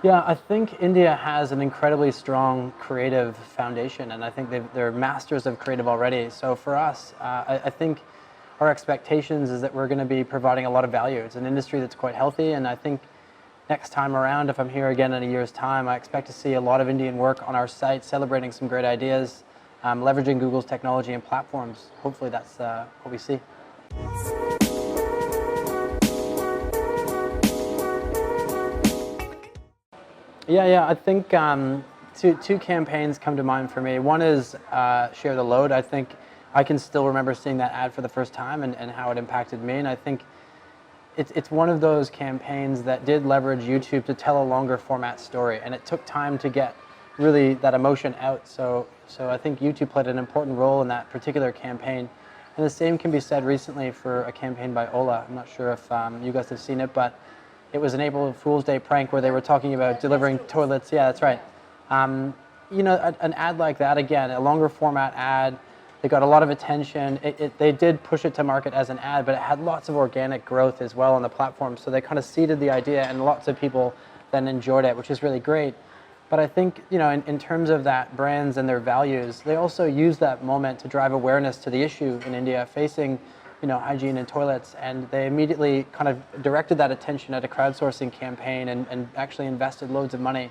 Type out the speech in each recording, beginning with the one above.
Yeah, I think India has an incredibly strong creative foundation, and I think they're masters of creative already. So for us, I think our expectations is that we're going to be providing a lot of value. It's an industry that's quite healthy, and I think next time around, if I'm here again in a year's time, I expect to see a lot of Indian work on our site, celebrating some great ideas, leveraging Google's technology and platforms. Hopefully that's what we see. Yeah. I think two campaigns come to mind for me. One is Share the Load. I think I can still remember seeing that ad for the first time and how it impacted me. And I think it's one of those campaigns that did leverage YouTube to tell a longer format story. And it took time to get really that emotion out. So I think YouTube played an important role in that particular campaign. And the same can be said recently for a campaign by Ola. I'm not sure if you guys have seen it, but it was an April Fool's Day prank where they were talking about delivering toilets. Yeah, that's right. An ad like that, again, a longer format ad, they got a lot of attention. They did push it to market as an ad, but it had lots of organic growth as well on the platform. So they kind of seeded the idea, and lots of people then enjoyed it, which is really great. But I think, in terms of that, brands and their values, they also use that moment to drive awareness to the issue in India facing, hygiene and toilets. And they immediately kind of directed that attention at a crowdsourcing campaign and actually invested loads of money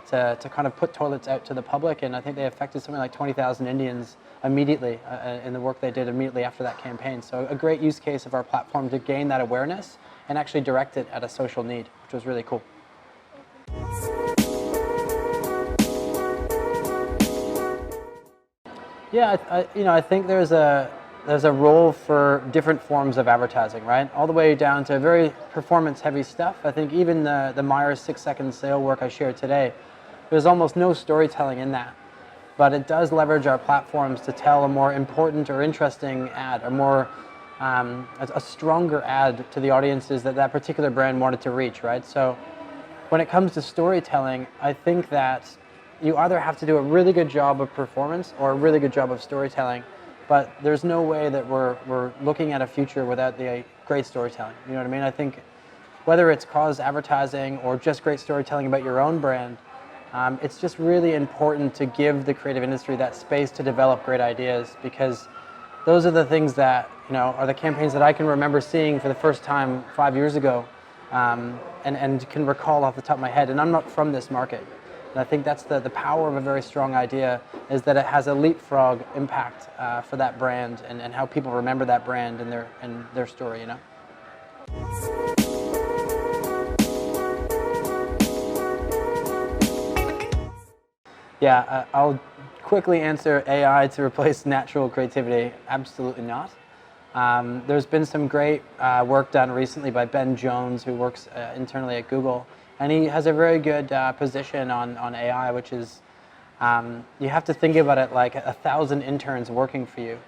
to kind of put toilets out to the public. And I think they affected something like 20,000 Indians immediately in the work they did immediately after that campaign. So a great use case of our platform to gain that awareness and actually direct it at a social need, which was really cool. Yeah, I think there's a role for different forms of advertising, right? All the way down to very performance-heavy stuff. I think even the Myers 6-second sale work I shared today, there's almost no storytelling in that, but it does leverage our platforms to tell a more important or interesting ad, a stronger ad to the audiences that particular brand wanted to reach, right? So when it comes to storytelling, I think that you either have to do a really good job of performance or a really good job of storytelling, but there's no way that we're looking at a future without the great storytelling. You know what I mean? I think whether it's cause advertising or just great storytelling about your own brand, it's just really important to give the creative industry that space to develop great ideas, because those are the things that are the campaigns that I can remember seeing for the first time 5 years ago, and can recall off the top of my head. And I'm not from this market. And I think that's the power of a very strong idea, is that it has a leapfrog impact for that brand and how people remember that brand and their story, Yeah, I'll quickly answer AI to replace natural creativity. Absolutely not. There's been some great work done recently by Ben Jones, who works internally at Google, and he has a very good position on AI, which is you have to think about it like 1,000 interns working for you.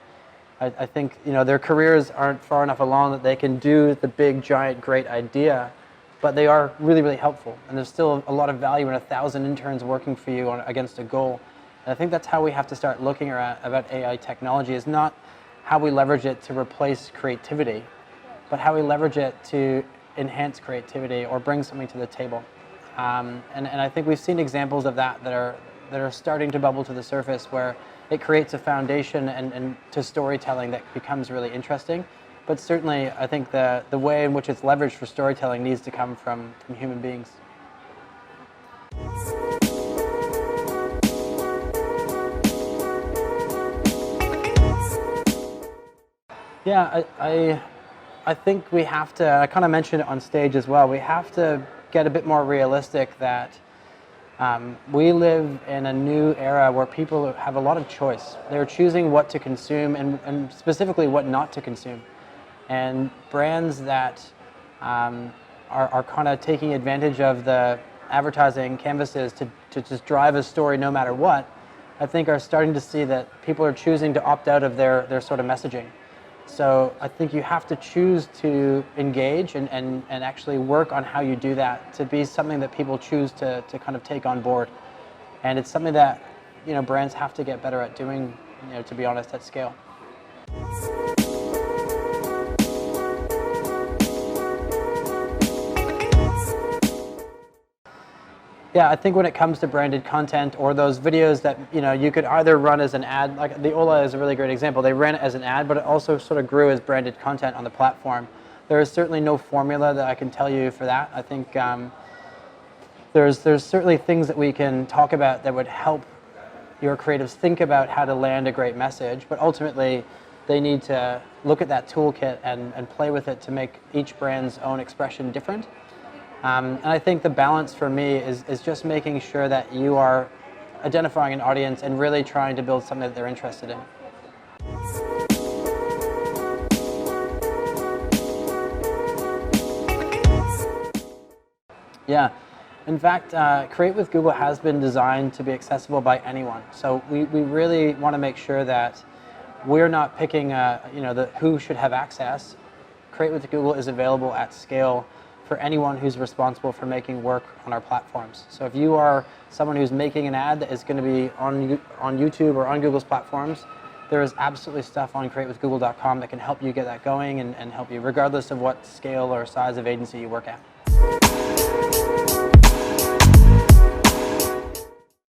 I think their careers aren't far enough along that they can do the big, giant, great idea, but they are really, really helpful. And there's still a lot of value in 1,000 interns working for you against a goal. And I think that's how we have to start looking about AI technology, is not how we leverage it to replace creativity, but how we leverage it to enhance creativity or bring something to the table. And I think we've seen examples of that are starting to bubble to the surface, where it creates a foundation and to storytelling that becomes really interesting. But certainly, I think the way in which it's leveraged for storytelling needs to come from human beings. Yeah, I think we have to, I kind of mentioned it on stage as well, we have to get a bit more realistic that we live in a new era where people have a lot of choice. They're choosing what to consume and specifically what not to consume. And brands that are kind of taking advantage of the advertising canvases to just drive a story no matter what, I think are starting to see that people are choosing to opt out of their sort of messaging. So I think you have to choose to engage and actually work on how you do that to be something that people choose to kind of take on board. And it's something that brands have to get better at doing, to be honest, at scale. Yeah, I think when it comes to branded content or those videos that you could either run as an ad, like the Ola is a really great example. They ran it as an ad, but it also sort of grew as branded content on the platform. There is certainly no formula that I can tell you for that. I think there's certainly things that we can talk about that would help your creatives think about how to land a great message, but ultimately they need to look at that toolkit and play with it to make each brand's own expression different. And I think the balance for me is just making sure that you are identifying an audience and really trying to build something that they're interested in. Yeah, in fact, Create with Google has been designed to be accessible by anyone. So we really want to make sure that we're not picking who should have access. Create with Google is available at scale for anyone who's responsible for making work on our platforms. So if you are someone who's making an ad that is going to be on YouTube or on Google's platforms, there is absolutely stuff on createwithgoogle.com that can help you get that going and help you regardless of what scale or size of agency you work at.